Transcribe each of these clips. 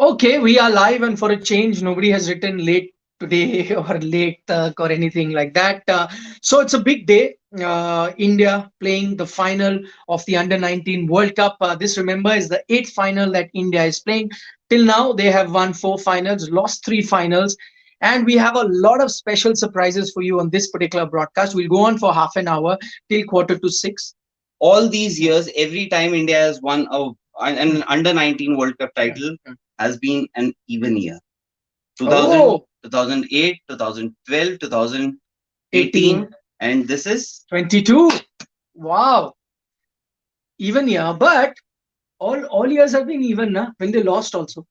Okay, we are live, and for a change, nobody has written late today or late or anything like that. So it's a big day. India playing the final of the Under 19 World Cup. This, remember, is the eighth final that India is playing. Till now, they have won four finals, lost three finals, and we have a lot of special surprises for you on this particular broadcast. We'll go on for half an hour till quarter to six. All these years, every time India has won an under 19 World Cup title, has been an even year. 2000, Oh, 2008, 2012, 2018, 18, and this is 22. Wow, even year, but all years have been even, na? When they lost also,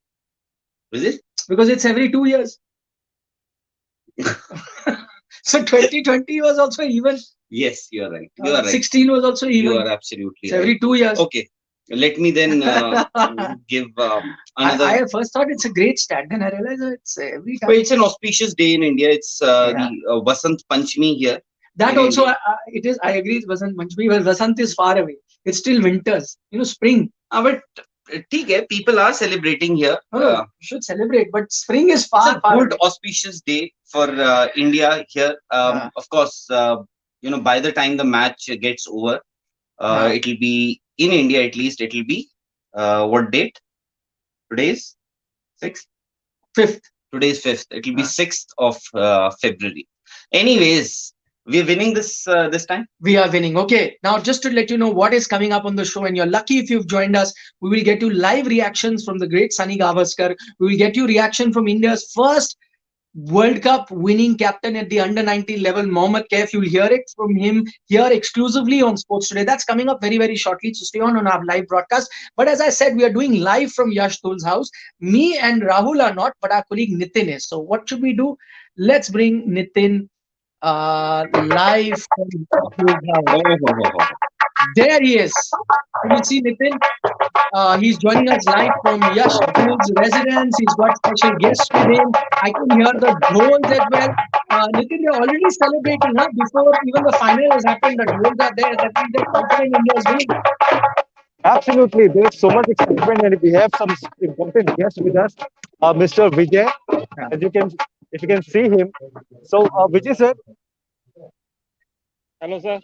is it? because it's every 2 years. So 2020 was also even. Yes, you are right. You are right. 16 was also You even. are absolutely It's right. every 2 years. Okay, let me then give another. I first thought it's a great stat, then I realized it's every time. Well, it's an auspicious day in India. It's the Vasant Panchami here. That in also, India. it is. I agree. It's Vasant Panchami, but Vasant is far away. It's still winters. Spring. But ठीक है, people are celebrating here. No, you should celebrate, but spring is It's far, a far good away. auspicious day for India here. Of course, by the time the match gets over, it'll be in India at least. It'll be what date? Today's 6th. 5th. Today's 5th. It'll be 6th of February. Anyways, we're winning this time. We are winning. Okay. Now, just to let you know what is coming up on the show, and you're lucky if you've joined us, we will get you live reactions from the great Sunny Gavaskar. We will get you reaction from India's first World Cup winning captain at the under 19 level, Mohammad Kaif. You'll hear it from him here exclusively on Sports Today. That's coming up very, very shortly. So stay on our live broadcast. But as I said, we are doing live from Yash Dhull's house. Me and Rahul are not, but our colleague Nitin is. So what should we do? Let's bring Nitin live from Yash Dhull's house. There he is. Can you see Nitin? He's joining us live from Yash Dhull's residence. He's got special guests with him. I can hear the dholes as well. Nitin, they're already celebrating, huh? Before even the final has happened, the dholes are there. That means they're confident India is winning. Absolutely, there's so much excitement, and we have some important guests with us, Mr. Vijay. As you can, if you can see him. So, Vijay sir, hello sir.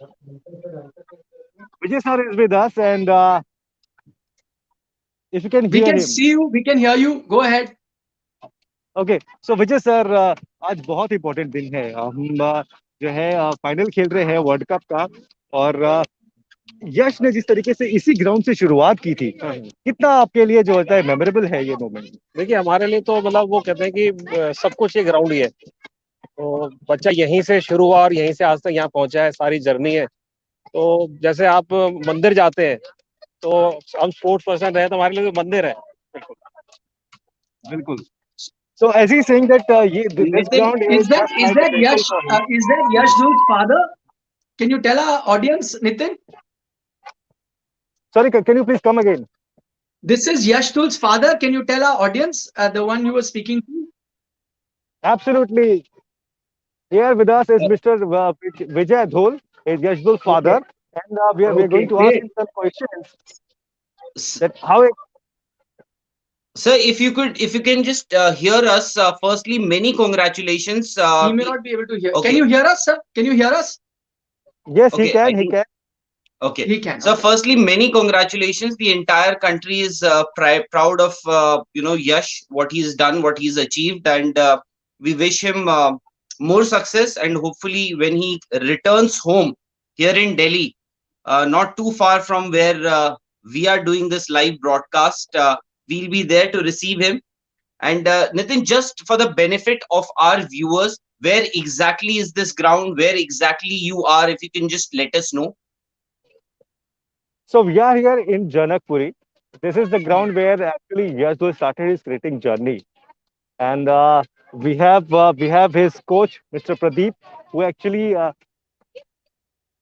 Vijay sir is with us, and if you can We hear can him. see you. We can hear you. Go ahead. Okay so Vijay sir आज बहुत important दिन है हम जो है final खेल रहे हैं वर्ल्ड कप का और यश ने जिस तरीके से इसी ग्राउंड से शुरुआत की थी कितना आपके लिए जो होता है मेमोरेबल है ये मोमेंट देखिए हमारे लिए तो मतलब वो कहते हैं कि सब कुछ ये ग्राउंड ही है तो बच्चा यहीं से शुरू हुआ और यहीं से आज तक यहाँ पहुंचा है सारी जर्नी है तो जैसे आप मंदिर जाते हैं तो हम स्पोर्ट्स पर्सन रहे तो हमारे लिए तो मंदिर है बिल्कुल So as he's saying that this ground Is that just like a temple Yash? for him. Is that Yash Dhull's father? Can you tell our audience, Nitin? Sorry, can you please come again? This is Yash Dhull's father. Can you tell our audience, the one you were speaking to? Absolutely. Here with us is Mr. Vijay Dhull, is Yash Dhull's father, and we are going to ask him some questions. That how Sir, if you can just hear us, firstly, many congratulations. He may not be able to hear. Okay. Can you hear us, sir? Can you hear us? Yes, okay, he can. He can. Okay. He can. So, firstly, many congratulations. The entire country is proud of Yash, what he's done, what he's achieved, and we wish him more success. And hopefully, when he returns home here in Delhi, not too far from where we are doing this live broadcast. We'll be there to receive him. And Nitin, just for the benefit of our viewers, where exactly is this ground? Where exactly you are? If you can just let us know. So we are here in Janakpuri. This is the ground where actually Yash Dhull started his cricketing journey. And we have his coach, Mr. Pradeep, who actually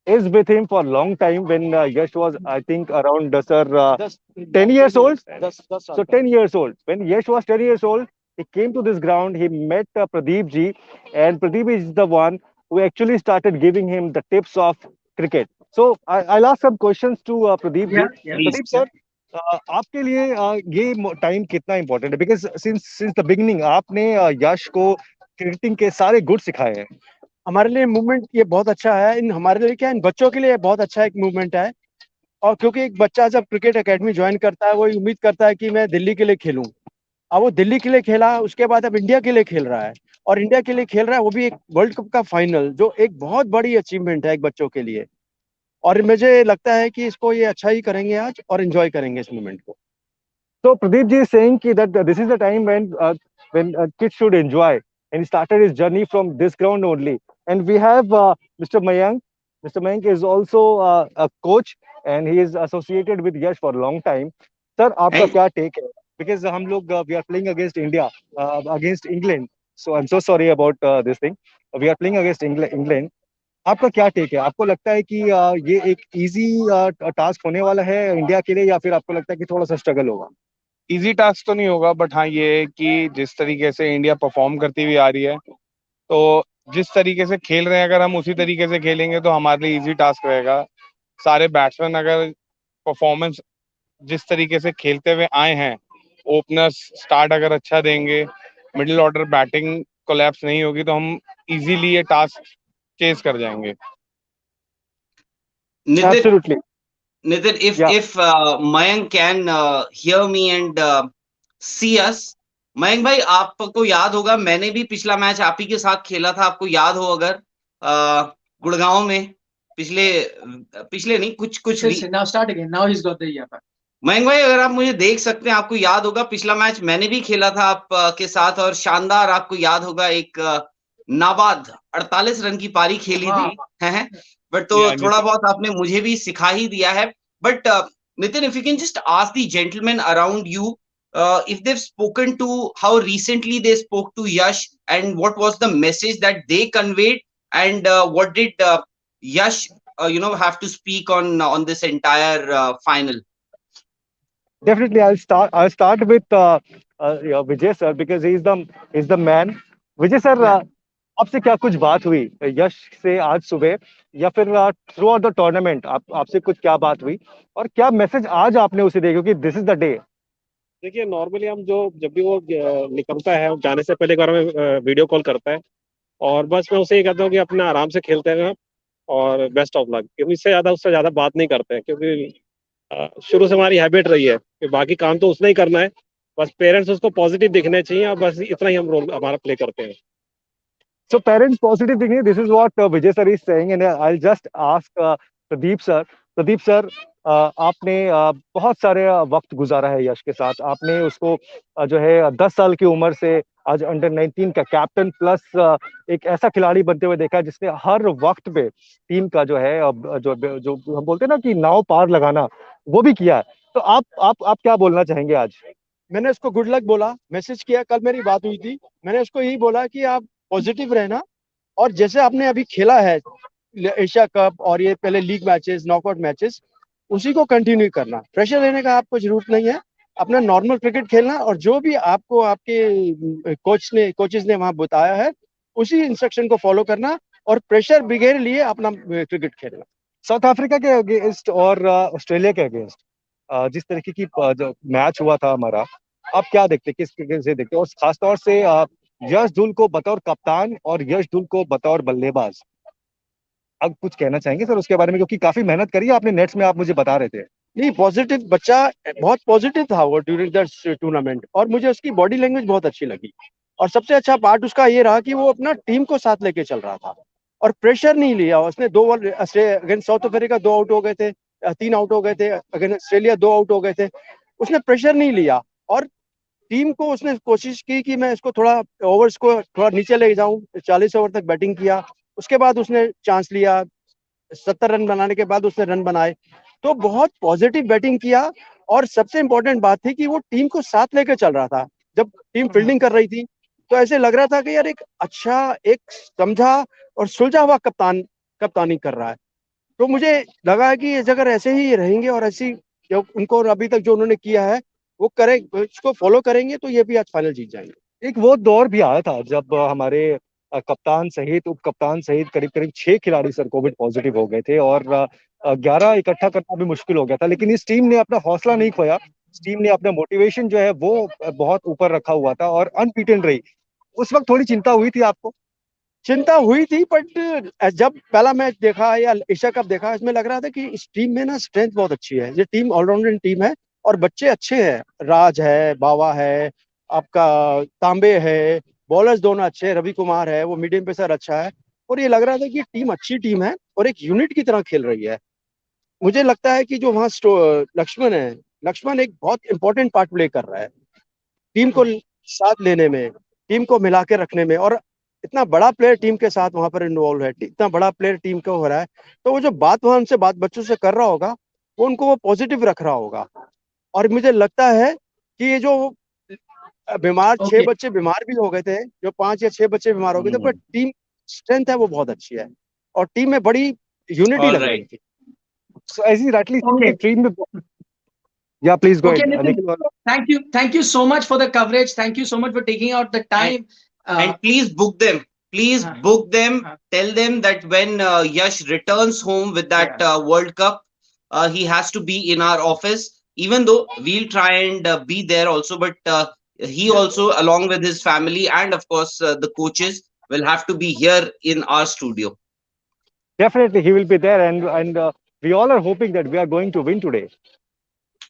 is with him for a long time when Yash was, I think, around, sir, 10 years old. So 10 years old. When Yash was 10 years old, he came to this ground, he met Pradeep ji, and Pradeep is the one who actually started giving him the tips of cricket. So I'll ask some questions to Pradeep ji. Yeah. Pradeep sir, आपके लिए ये time कितना important है? Because since since the beginning आपने यश को cricketing के सारे good सिखाए हैं। हमारे लिए मूवमेंट ये बहुत अच्छा है। इन हमारे लिए क्या, इन बच्चों के लिए बहुत अच्छा एक मूवमेंट है। और क्योंकि एक बच्चा जब क्रिकेट एकेडमी ज्वाइन करता है, वो उम्मीद करता है कि मैं दिल्ली के लिए खेलूं। अब वो दिल्ली के लिए खेला, उसके बाद अब इंडिया के लिए खेल रहा है, और इंडिया के लिए खेल रहा है वो भी एक वर्ल्ड कप का फाइनल, जो एक बहुत बड़ी अचीवमेंट है एक बच्चों के लिए। और मुझे लगता है कि इसको ये अच्छा ही करेंगे आज, और एंजॉय करेंगे इस मोमेंट को। So Pradeep ji is saying that this is the time when kids should enjoy, and he started his journey from this ground only. And we have Mr. Mayank. Mr. Mayank is also a coach, and he is associated with Yash for a long time. Sir, आपका Hey, क्या take है? Because हम लोग we are playing against India, against England. So I'm so sorry about this thing. We are playing against England. आपका क्या take है? आपको लगता है कि ये एक इजी टास्क होने वाला है इंडिया के लिए, या फिर आपको लगता है कि थोड़ा सा स्ट्रगल होगा? इजी टास्क तो नहीं होगा, बट हाँ ये है कि जिस तरीके से इंडिया परफॉर्म करती हुई आ रही है, तो जिस तरीके से खेल रहे हैं अगर हम उसी तरीके से खेलेंगे तो हमारे लिए इजी टास्क रहेगा। सारे बैट्समैन अगर परफॉर्मेंस जिस तरीके से खेलते हुए आए हैं, ओपनर्स स्टार्ट अगर अच्छा देंगे, मिडिल ऑर्डर बैटिंग कोलैप्स नहीं होगी, तो हम इजीली ये टास्क चेस कर जाएंगे। Nitin, absolutely. Nitin, if या if Mayank can hear me and see us, Mayank भाई आपको याद होगा मैंने भी पिछला मैच आप ही के साथ खेला था, आपको याद हो अगर गुड़गांव में पिछले पिछले नहीं कुछ कुछ Now start again. Now he's got the yeah. Mayank भाई अगर आप मुझे देख सकते हैं, आपको याद होगा पिछला मैच मैंने भी खेला था आप के साथ, और शानदार आपको याद होगा एक नाबाद 48 रन की पारी खेली थी, है बट तो थोड़ा बहुत आपने मुझे भी सिखा ही दिया है। But Nitin, if you can just ask the gentlemen around you if they've spoken to how recently they spoke to Yash and what was the message that they conveyed, and what did Yash have to speak on this entire final. Definitely, I'll start with yeah, Vijay sir, because he's the man. Vijay sir, आपसे क्या कुछ बात हुई यश से आज सुबह, या फिर थ्रू आउट द टूर्नामेंट आपसे कुछ क्या बात हुई, और क्या मैसेज आज आपने उसे दिया, क्योंकि दिस इज द डे? देखिए, नॉर्मली हम जो जब भी वो निकलता है जाने से पहले एक बार हमें वीडियो कॉल करता है, और बस मैं उसे ये कहता हूँ कि अपना आराम से खेलते हैं और बेस्ट ऑफ लक, क्योंकि उससे ज्यादा बात नहीं करते हैं, क्योंकि शुरू से हमारी हैबिट रही है कि बाकी काम तो उसने ही करना है, बस पेरेंट्स उसको पॉजिटिव दिखने चाहिए, और बस इतना ही हम रोल हमारा प्ले करते हैं। So parents positive thinking, this is what Vijay sir is saying, and I'll just ask Pradeep sir. Pradeep sir, आपने बहुत सारे वक्त गुजारा है यश के साथ। आपने उसको जो है 10 साल की उम्र से आज अंडर 19 का कैप्टन प्लस एक ऐसा खिलाड़ी बनते हुए देखा जिसने हर वक्त पे टीम का जो है जो जो हम बोलते हैं ना कि नाव पार लगाना, वो भी किया है। तो आप क्या बोलना चाहेंगे आज? मैंने उसको गुड लक बोला, मैसेज किया, कल मेरी बात हुई थी, मैंने उसको यही बोला कि आप पॉजिटिव रहना, और जैसे आपने अभी खेला है एशिया कप और ये पहले लीग मैचेस, नॉकआउट मैचेस, उसी को कंटिन्यू करना। प्रेशर लेने का आपको जरूरत नहीं है, अपना नॉर्मल क्रिकेट खेलना, और जो भी आपको आपके कोचेस ने वहां बताया है उसी इंस्ट्रक्शन को फॉलो करना, और प्रेशर बगैर लिए अपना क्रिकेट खेलना। साउथ अफ्रीका के अगेंस्ट और ऑस्ट्रेलिया के अगेंस्ट जिस तरीके की जो मैच हुआ था हमारा, आप क्या देखते, किस तरीके से देखते, और खासतौर से यश धुल को बतौर कप्तान और यश धुल को बतौर बल्लेबाज, अब कुछ कहना चाहेंगे सर उसके बारे में? क्योंकि काफी मेहनत करी आपने नेट्स में, आप मुझे बता रहे थे। नहीं, पॉजिटिव बच्चा, बहुत पॉजिटिव था वो ड्यूरिंग द टूर्नामेंट, और मुझे उसकी बॉडी लैंग्वेज बहुत अच्छी लगी, और सबसे अच्छा पार्ट उसका ये रहा कि वो अपना टीम को साथ लेके चल रहा था, और प्रेशर नहीं लिया उसने। 2 ball against south Africa 2 out हो गए थे, 3 आउट हो गए थे, अगेंस्ट ऑस्ट्रेलिया 2 आउट हो गए थे, उसने प्रेशर नहीं लिया, और टीम को उसने कोशिश की कि मैं इसको थोड़ा ओवर्स को थोड़ा नीचे ले जाऊं, 40 ओवर तक बैटिंग किया, उसके बाद उसने चांस लिया, 70 रन बनाने के बाद उसने रन बनाए, तो बहुत पॉजिटिव बैटिंग किया। और सबसे इंपॉर्टेंट बात थी कि वो टीम को साथ लेकर चल रहा था। जब टीम फील्डिंग कर रही थी तो ऐसे लग रहा था कि यार एक अच्छा, एक समझा और सुलझा हुआ कप्तानी कर रहा है। तो मुझे लगा कि अगर ऐसे ही रहेंगे और ऐसी जो उनको अभी तक जो उन्होंने किया है वो करें, इसको फॉलो करेंगे, तो ये भी आज फाइनल जीत जाएंगे। एक वो दौर भी आया था जब हमारे कप्तान सहित उप कप्तान सहित करीब करीब 6 खिलाड़ी सर कोविड पॉजिटिव हो गए थे, और 11 इकट्ठा करना भी मुश्किल हो गया था, लेकिन इस टीम ने अपना हौसला नहीं खोया। इस टीम ने अपना मोटिवेशन जो है वो बहुत ऊपर रखा हुआ था और अनबीटन रही। उस वक्त थोड़ी चिंता हुई थी आपको? चिंता हुई थी, बट जब पहला मैच देखा या एशिया कप देखा, इसमें लग रहा था कि इस टीम में ना स्ट्रेंथ बहुत अच्छी है। ये टीम ऑलराउंडर टीम है और बच्चे अच्छे हैं। राज है, बावा है, आपका तांबे है, बॉलर्स दोनों अच्छे हैं, रवि कुमार है, वो मीडियम पेसर अच्छा है। और ये लग रहा था कि टीम अच्छी टीम है और एक यूनिट की तरह खेल रही है। मुझे लगता है कि जो वहाँ लक्ष्मण है, लक्ष्मण एक बहुत इंपॉर्टेंट पार्ट प्ले कर रहा है टीम को साथ लेने में, टीम को मिला के रखने में। और इतना बड़ा प्लेयर टीम के साथ वहां पर इन्वॉल्व है, इतना बड़ा प्लेयर टीम का हो रहा है, तो वो जो बात वहां उनसे बात बच्चों से कर रहा होगा, वो उनको वो पॉजिटिव रख रहा होगा। और मुझे लगता है कि ये जो बीमार 6 बच्चे बीमार भी हो गए थे, जो 5 या 6 बच्चे बीमार हो गए थे, पर टीम स्ट्रेंथ है वो बहुत अच्छी है और टीम में बड़ी यूनिटी All लग रही right. थी। So as you rightly said, Okay. the team में, yeah, please go Okay, ahead, Nitin. Nikhil. Thank you so much for the coverage. Thank you so much for taking out the time. And please book them. Please uh, book them. uh, Tell them that when Yash returns home with that World Cup, he has to be in our office. Even though we'll try and be there also, but he also, along with his family and of course the coaches, will have to be here in our studio. Definitely, he will be there, and we all are hoping that we are going to win today.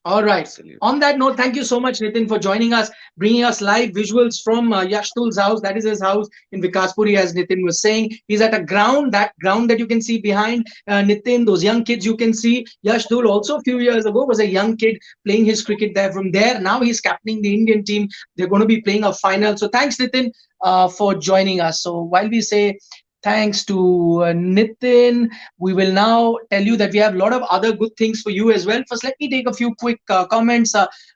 all right. Absolutely. On that note, thank you so much, Nitin, for joining us, bringing us live visuals from Yash Dhull's house. That is his house in Vikaspuri, as Nitin was saying. He's at a ground, that ground that you can see behind Nitin, those young kids you can see. Yash Dhull also a few years ago was a young kid playing his cricket there. From there, now he's captaining the Indian team. They're going to be playing a final. So thanks, Nitin, for joining us. So while we say thanks to Nitin, we will now tell you that we have a lot of other good things for you as well. First, let me take a few quick comments.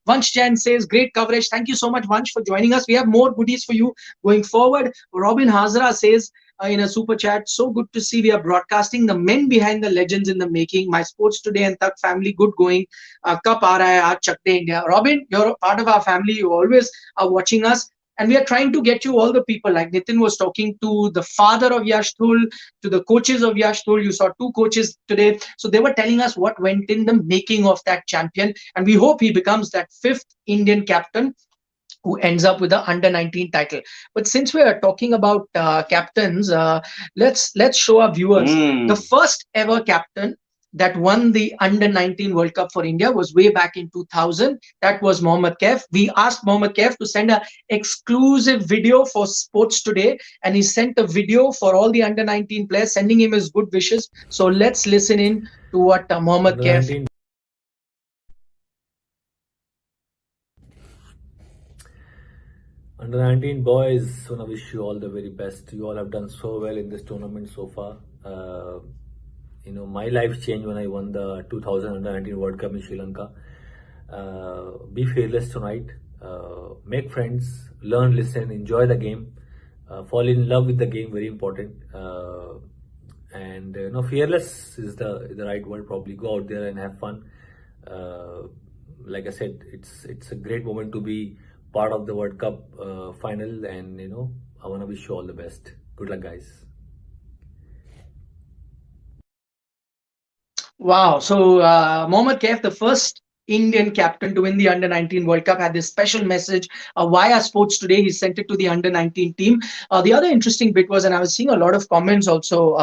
Vansh Jan says, great coverage. Thank you so much, Vansh, for joining us. We have more goodies for you going forward. Robin Hazra says in a super chat, so good to see we are broadcasting the men behind the legends in the making. My sports today and Tak family, good going. Cup aa raha hai, aaj chakte India. Robin, you're part of our family. You always are watching us. And we are trying to get you all the people, like Nitin was talking to the father of Yash Dhull, to the coaches of Yash Dhull. You saw two coaches today. So they were telling us what went in the making of that champion. And we hope he becomes that fifth Indian captain who ends up with the under 19 title. But since we are talking about captains, let's show our viewers the first ever captain that won the under 19 World Cup for India was way back in 2000. That was Mohammad Kaif. We asked Mohammad Kaif to send a exclusive video for Sports Today, and he sent a video for all the under 19 players, sending him his good wishes. So let's listen in to what Mohammad Kaif. Under 19 boys, want to wish you all the very best. You all have done so well in this tournament so far. My life changed when I won the 2000 Under 19 World Cup in Sri Lanka. Be fearless tonight. Make friends. Learn, listen, enjoy the game. Fall in love with the game. Very important. And fearless is the right word. Probably go out there and have fun. Like I said, it's a great moment to be part of the World Cup final, and I want to wish you all the best. Good luck, guys. Wow. So Mohammad Kaif, the first Indian captain to win the Under 19 World Cup, had this special message via Sports Today. He sent it to the Under 19 team. The other interesting bit was, and I was seeing a lot of comments also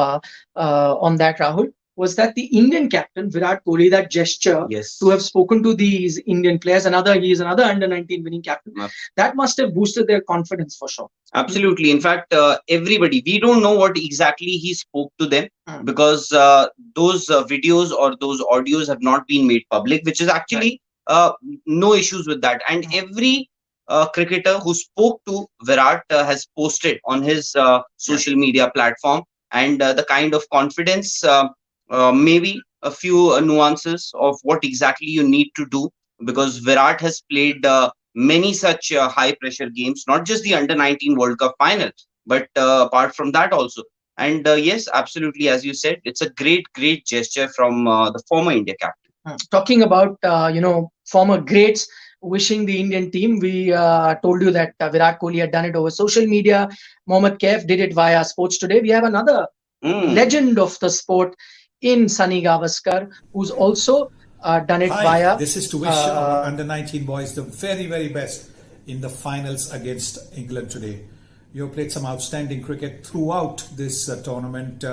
on that, Rahul, was that the Indian captain, Virat Kohli, that gesture to have spoken to these Indian players, he is another Under 19 winning captain, that must have boosted their confidence for sure. Absolutely. In fact, everybody, we don't know what exactly he spoke to them because those videos or those audios have not been made public, which is actually no issues with that. And every cricketer who spoke to Virat has posted on his social media platform, and the kind of confidence, maybe a few nuances of what exactly you need to do, because Virat has played many such high pressure games, not just the Under 19 World Cup final, but apart from that also. And yes, absolutely, as you said, it's a great gesture from the former India captain. Talking about former greats wishing the Indian team, we told you that Virat Kohli had done it over social media. Mohammad Kaif did it via Sports Today. We have another legend of the sport, in Sunny Gavaskar, who's also done it Hi, via. this is to wish our under 19 boys the very, very best in the finals against England today. You have played some outstanding cricket throughout this tournament.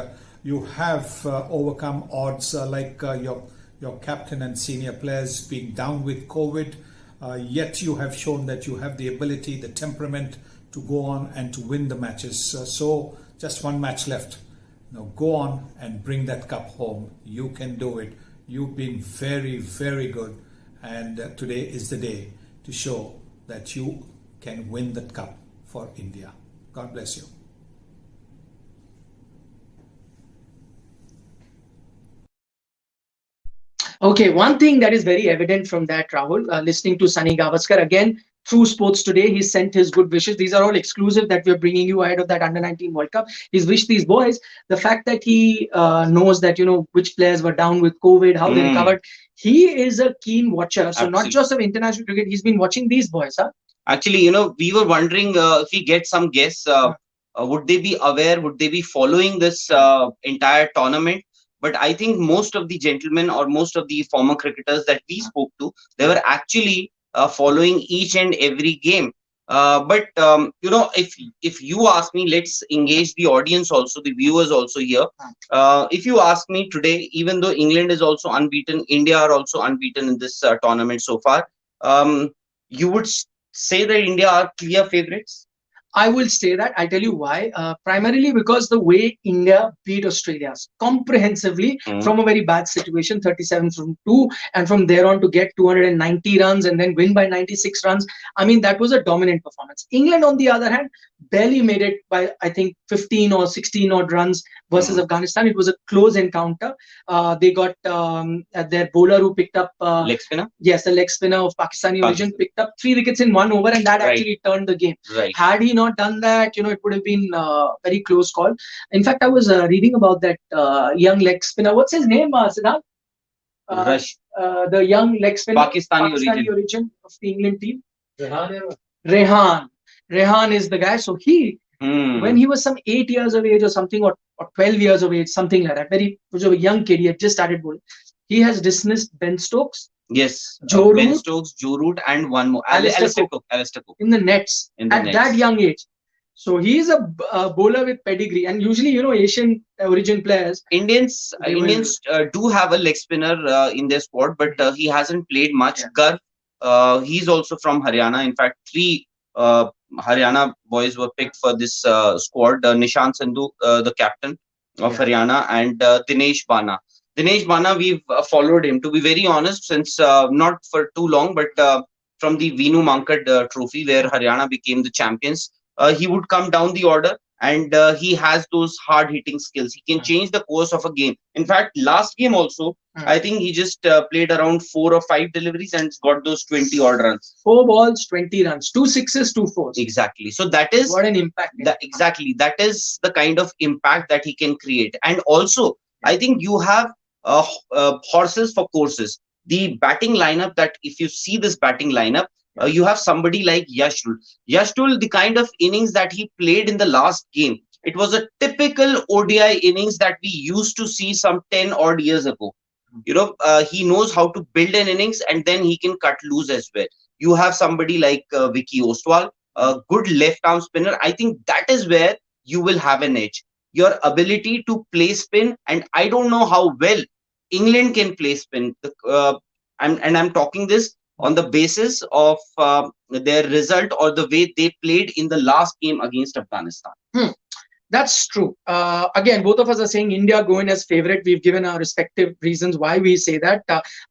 You have overcome odds like your captain and senior players being down with COVID. Yet you have shown that you have the ability, the temperament to go on and to win the matches. So just one match left. Now go on and bring that cup home. You can do it. You've been very, very good. And today is the day to show that you can win that cup for India. God bless you. Okay, one thing that is very evident from that, Rahul, listening to Sunny Gavaskar again through Sports Today, he sent his good wishes. These are all exclusive that we're bringing you ahead of that under 19 World Cup. He's wished these boys. The fact that he knows that, which players were down with COVID, how they recovered. He is a keen watcher. So not just of international cricket, he's been watching these boys, huh? Actually, we were wondering if we get some guests, would they be aware, would they be following this entire tournament? But I think most of the gentlemen or most of the former cricketers that we spoke to, they were actually following each and every game. But if you ask me, let's engage the audience also, the viewers also here. If you ask me today, even though England is also unbeaten, India are also unbeaten in this tournament so far, you would say that India are clear favorites? I will say that. I'll tell you why. Primarily because the way India beat Australia comprehensively from a very bad situation, 37 from 2, and from there on to get 290 runs and then win by 96 runs. I mean, that was a dominant performance. England, on the other hand, barely made it by, I think, 15 or 16 odd runs versus Afghanistan. It was a close encounter. They got their bowler who picked up... leg spinner? Yes, the leg spinner of Pakistani origin picked up 3 wickets in 1 over, and that actually turned the game. Had he not done that, it would have been a very close call. In fact, I was reading about that young leg spinner. What's his name, Siddharth? The young leg spinner, Pakistani origin of the England team. Rehan. Rehan is the guy. So he, when he was some 8 years of age or something, or 12 years of age, something like that, was a young kid, he had just started bowling. He has dismissed Ben Stokes. Yes, Joe Ben Root, Stokes, Joe Root, and one more, Alistair Cook. In the nets that young age. So he is a bowler with pedigree, and usually, Asian origin players. Indians do have a leg spinner in their squad, but he hasn't played much. Garv, he's also from Haryana. In fact, 3 Haryana boys were picked for this squad. Nishant Sandhu, the captain of Haryana, and Dinesh Bana. Dinesh Bana, we've followed him, to be very honest, since not for too long, but from the Veenu Mankad trophy, where Haryana became the champions. He would come down the order, and he has those hard-hitting skills. He can change the course of a game. In fact, last game also, I think he just played around 4 or 5 deliveries and got those 20-odd runs. 4 balls, 20 runs, 2 sixes, 2 fours. Exactly. So that is what an impact. Exactly. That is the kind of impact that he can create. And also, I think you have horses for courses. The batting lineup, that if you see this batting lineup, you have somebody like Yash Dhull. Yash Dhull, the kind of innings that he played in the last game, it was a typical ODI innings that we used to see some 10 odd years ago. He knows how to build an innings, and then he can cut loose as well. You have somebody like Vicky Ostwal, a good left arm spinner. I think that is where you will have an edge. Your ability to play spin, and I don't know how well England can play spin. I'm talking this on the basis of their result or the way they played in the last game against Afghanistan. That's true. Again, both of us are saying India go in as favorite. We've given our respective reasons why we say that.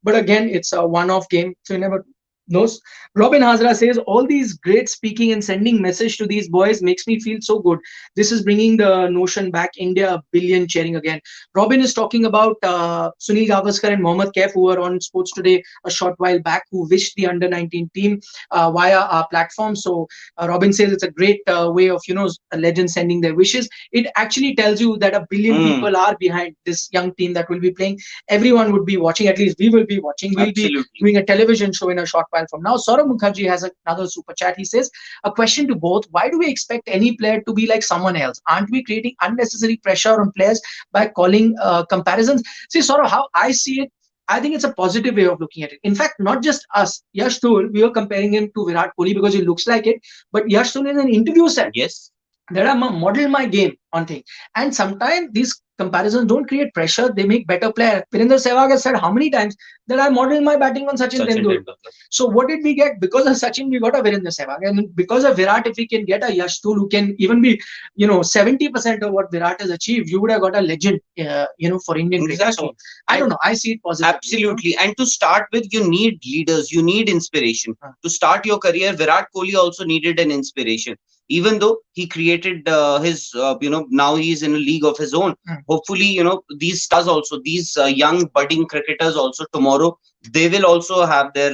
But again, it's a one-off game, so you never knows. Robin Hazra says, all these great speaking and sending message to these boys makes me feel so good. This is bringing the notion back. India, a billion cheering again. Robin is talking about Sunil Gavaskar and Mohammad Kaif, who were on Sports Today a short while back, who wished the under-19 team via our platform. So Robin says it's a great way of, a legend sending their wishes. It actually tells you that a billion people are behind this young team that will be playing. Everyone would be watching. At least we will be watching. We'll be doing a television show in a short while. while from now. Saurabh Mukherjee has another super chat. He says, a question to both. Why do we expect any player to be like someone else? Aren't we creating unnecessary pressure on players by calling comparisons? See, Saurabh, how I see it, I think it's a positive way of looking at it. In fact, not just us. Yash Dhull, we were comparing him to Virat Kohli because he looks like it. But Yash Dhull in an interview said, Yes, that I model my game on things. And sometimes these comparisons don't create pressure, they make better players. Virender Sehwag has said how many times that I modeled my batting on Sachin Tendulkar. So what did we get? Because of Sachin, we got a Virender Sehwag. And because of Virat, if we can get a Yash Dhull who can even be, 70% of what Virat has achieved, you would have got a legend, for Indian cricket. exactly. So I don't know. I see it positively. Absolutely. And to start with, you need leaders, you need inspiration. To start your career, Virat Kohli also needed an inspiration. Even though he created his, now he's in a league of his own. Hopefully, these stars also, these young budding cricketers also tomorrow, they will also have their,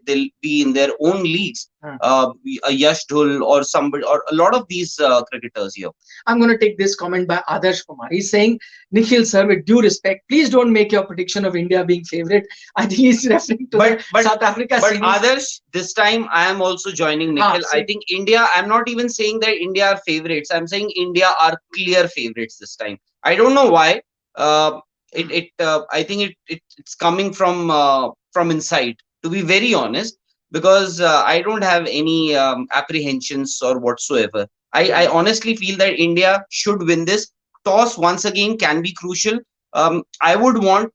they'll be in their own leagues. A Yash Dhull or somebody, or a lot of these cricketers here. I'm going to take this comment by Adarsh Kumar. He's saying, Nikhil sir, with due respect, please don't make your prediction of India being favorite. I think he's referring to the South Africa But series. Adarsh, this time I am also joining Nikhil. I think India, I'm not even saying that India are favorites. I'm saying India are clear favorites this time. I don't know why. I think it's coming from inside, to be very honest, because I don't have any apprehensions or whatsoever. I honestly feel that India should win this. Toss once again can be crucial. I would want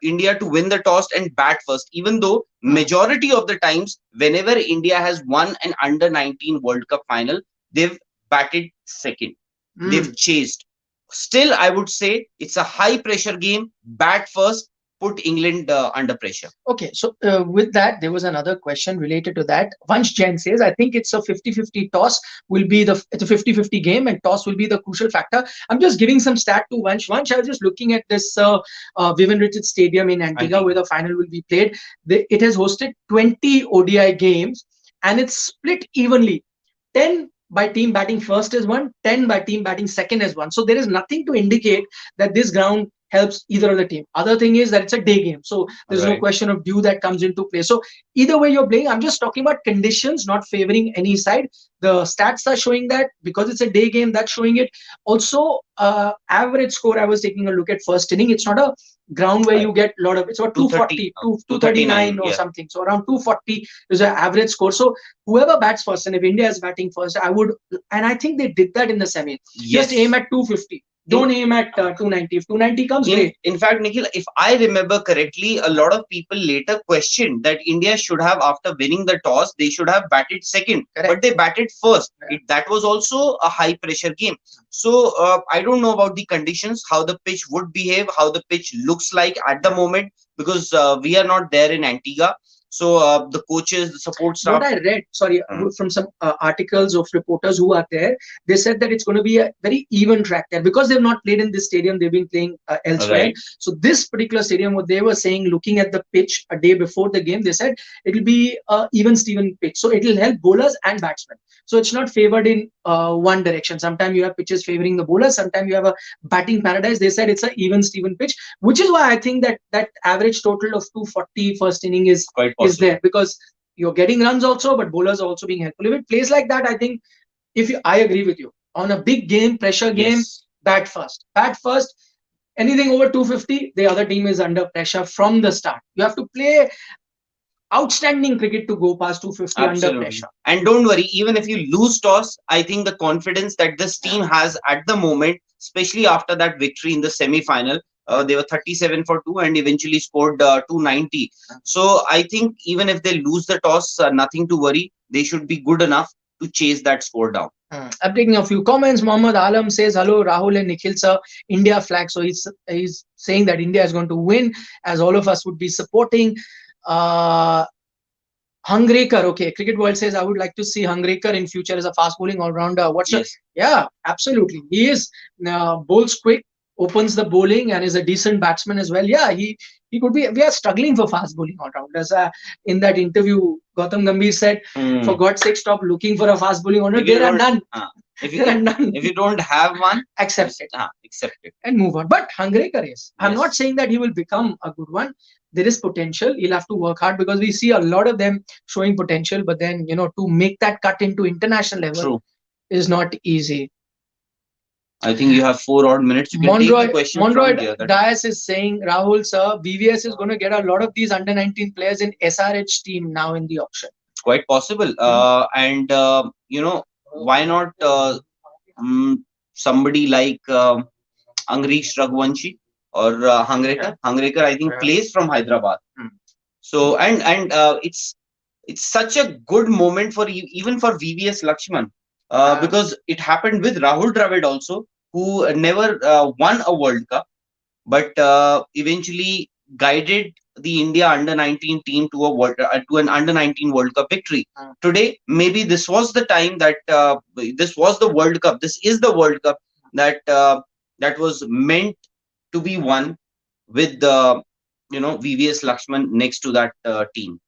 India to win the toss and bat first, even though majority of the times, whenever India has won an under 19 World Cup final, they've batted second. They've chased. Still, I would say it's a high pressure game. Bat first, put England under pressure. Okay, so with that, there was another question related to that. Vansh Jain says, I think it's a 50-50 toss will be it's a 50-50 game and toss will be the crucial factor. I'm just giving some stat to Vansh. Vansh, I was just looking at this Vivian Richards Stadium in Antigua where the final will be played. It has hosted 20 ODI games and it's split evenly. 10 by team batting first is one, 10 by team batting second is one. So there is nothing to indicate that this ground helps either of the team. Other thing is that it's a day game. So there's no question of dew that comes into play. So either way you're playing, I'm just talking about conditions, not favoring any side. The stats are showing that because it's a day game, that's showing it. Also, average score, I was taking a look at first inning. It's not a ground where you get a lot of, it's about 240, 239 or something. So around 240 is an average score. So whoever bats first, and if India is batting first, I think they did that in the semi. Yes. Just aim at 250. Don't aim at 290. If 290 comes, great. In fact, Nikhil, if I remember correctly, a lot of people later questioned that India should have, after winning the toss, they should have batted second. Correct. But they batted first. That was also a high pressure game. So I don't know about the conditions, how the pitch would behave, how the pitch looks like at the moment, because we are not there in Antigua. So the coaches, the support staff. What I read, from some articles of reporters who are there, they said that it's going to be a very even track there because they've not played in this stadium. They've been playing elsewhere. Right. So this particular stadium, what they were saying, looking at the pitch a day before the game, they said it will be even Steven pitch. So it will help bowlers and batsmen. So it's not favored in one direction. Sometimes you have pitches favoring the bowlers. Sometimes you have a batting paradise. They said it's an even Steven pitch, which is why I think that average total of 240 first inning is there, because you're getting runs also, but bowlers are also being helpful. If it plays like that, I think I agree with you. On a big game, pressure game, bat first. Anything over 250, the other team is under pressure from the start. You have to play outstanding cricket to go past 250 under pressure. And don't worry, even if you lose toss, I think the confidence that this team has at the moment, especially after that victory in the semi-final, they were 37 for 2 and eventually scored 290. So I think even if they lose the toss, nothing to worry. They should be good enough to chase that score down. I'm taking a few comments. Mohammad Alam says, hello, Rahul and Nikhil sir, India flag. So he's saying that India is going to win, as all of us would be supporting. Hungrekar, okay. Cricket World says, I would like to see Hungrekar in future as a fast bowling all-rounder. Yeah, absolutely. He is bowls quick, opens the bowling, and is a decent batsman as well. Yeah, he could be. We are struggling for fast bowling all-rounders. In that interview, Gautam Gambhir said, for God's sake, stop looking for a fast bowling all-rounder. There are none. If you don't have one, accept it. Accept it and move on. But Hungrekar is. I'm not saying that he will become a good one. there is potential. He'll have to work hard because we see a lot of them showing potential, but then to make that cut into international level True. is not easy. I think you have 4 odd minutes. You can take the question from here. Dias is saying, Rahul sir, VVS is going to get a lot of these under 19 players in SRH team now in the auction. Quite possible. And why not somebody like Angrish Raghuvanshi or Hangrekar? Hangrekar, I think, plays from Hyderabad. So and it's such a good moment for even for VVS Lakshman, because it happened with Rahul Dravid also, who never won a World Cup, but eventually guided the India under 19 team to an under 19 World Cup victory. Today, maybe this was the time that this was the World Cup. This is the World Cup that that was meant to be won with the VVS Lakshman next to that team.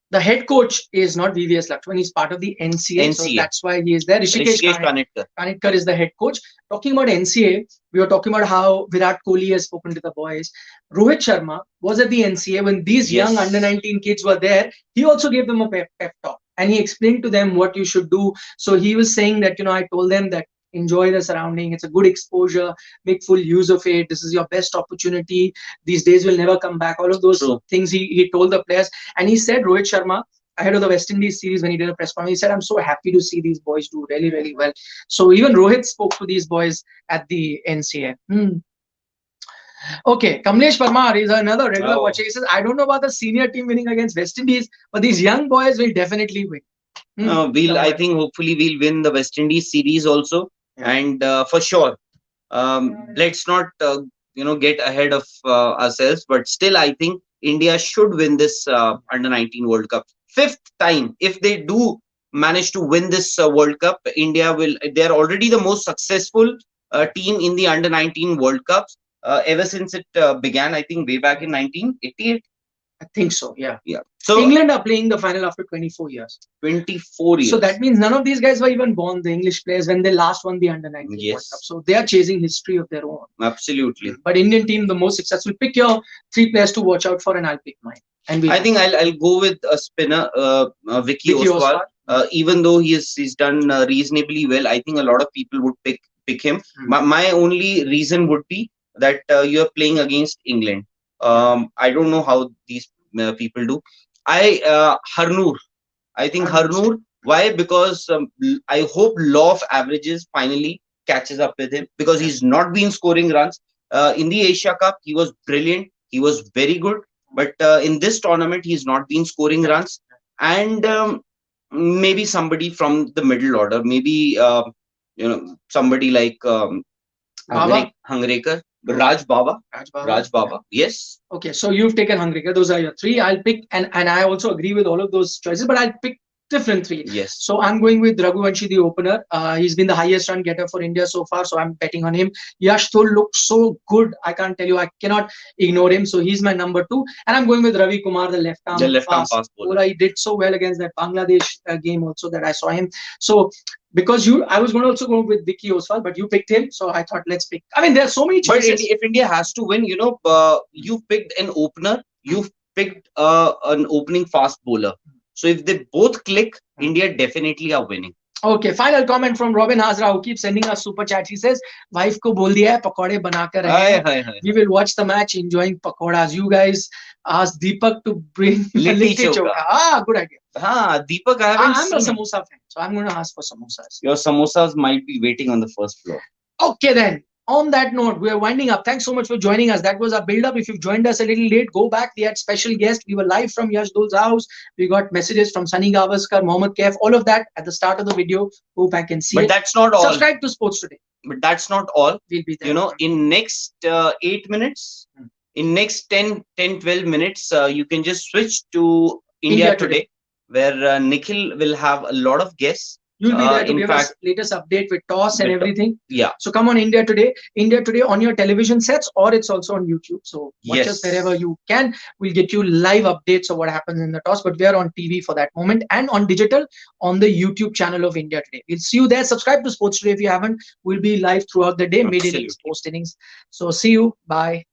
The head coach is not VVS Lakshman. He's part of the NCA. So that's why he is there. Rishikesh Kanetkar is the head coach. Talking about NCA, we were talking about how Virat Kohli has spoken to the boys. Rohit Sharma was at the NCA when these young under 19 kids were there. He also gave them a pep talk and he explained to them what you should do. So he was saying that, I told them that enjoy the surrounding. It's a good exposure. Make full use of it. This is your best opportunity. These days will never come back. All of those things he told the players. And he said, Rohit Sharma, ahead of the West Indies series, when he did a press conference, he said, I'm so happy to see these boys do really, really well. So even Rohit spoke to these boys at the NCA. Okay, Kamlesh Parmar is another regular watcher. He says, I don't know about the senior team winning against West Indies, but these young boys will definitely win. I think hopefully we'll win the West Indies series also. And for sure, let's not get ahead of ourselves, but still I think India should win this under 19 World Cup. 5th time. If they do manage to win this World Cup, India they're already the most successful team in the under 19 World Cups ever since it began, I think way back in 1988. I think so, yeah. So England are playing the final after 24 years. 24 years. So that means none of these guys were even born, the English players, when they last won the under 19 World Cup. So they are chasing history of their own. Absolutely. But Indian team, the most successful. Pick your 3 players to watch out for and I'll pick mine. And I think I'll go with a spinner, Vicky Oswal. Even though he's done reasonably well, I think a lot of people would pick him. My only reason would be that you're playing against England. I don't know how these people do. Harnoor. I think Harnoor. Why? Because I hope law of averages finally catches up with him, because he's not been scoring runs. In the Asia Cup, he was brilliant. He was very good. But in this tournament, he's not been scoring runs. And maybe somebody from the middle order, maybe somebody like Hangrekar. Raj Baba. Yes. Okay, so you've taken Hangrekar. Those are your 3. I'll pick, and I also agree with all of those choices, but I'll pick different 3. Yes. So I'm going with Raghuvanshi, the opener. He's been the highest run getter for India so far, so I'm betting on him. Yash Dhull looks so good. I can't tell you. I cannot ignore him. So he's my number 2. And I'm going with Ravi Kumar, the left arm fast bowler. He did so well against that Bangladesh game also that I saw him. So because I was going to also go with Vicky Oswal, but you picked him, so I thought let's pick. I mean, there are so many choices. But if India has to win, you picked an opener, you picked an opening fast bowler. So if they both click, India definitely are winning. Okay, final comment from Robin Hazra, who keeps sending us super chat. He says, "Wife ko bol diya hai, pakode banakar rahe. We will watch the match enjoying pakodas. You guys ask Deepak to bring litti choka." Good idea. Deepak, I'm a samosa fan, so I'm going to ask for samosas. Your samosas might be waiting on the first floor. Okay then. On that note, we are winding up. Thanks so much for joining us. That was our build-up. If you've joined us a little late, go back. We had special guests. We were live from Yash Dhull's house. We got messages from Sunny Gavaskar, Mohammad Kaif, all of that at the start of the video. Hope I can see it. But that's not all. Subscribe to Sports Today. But that's not all. We'll be there. In next 8 minutes, in next 10, 12 minutes, you can just switch to India Today, where Nikhil will have a lot of guests. You'll be there to give us latest update with toss and everything. Yeah. So come on India Today. India Today on your television sets, or it's also on YouTube. So watch us wherever you can. We'll get you live updates of what happens in the toss. But we are on TV for that moment and on digital on the YouTube channel of India Today. We'll see you there. Subscribe to Sports Today if you haven't. We'll be live throughout the day, mid innings, post innings. So see you. Bye.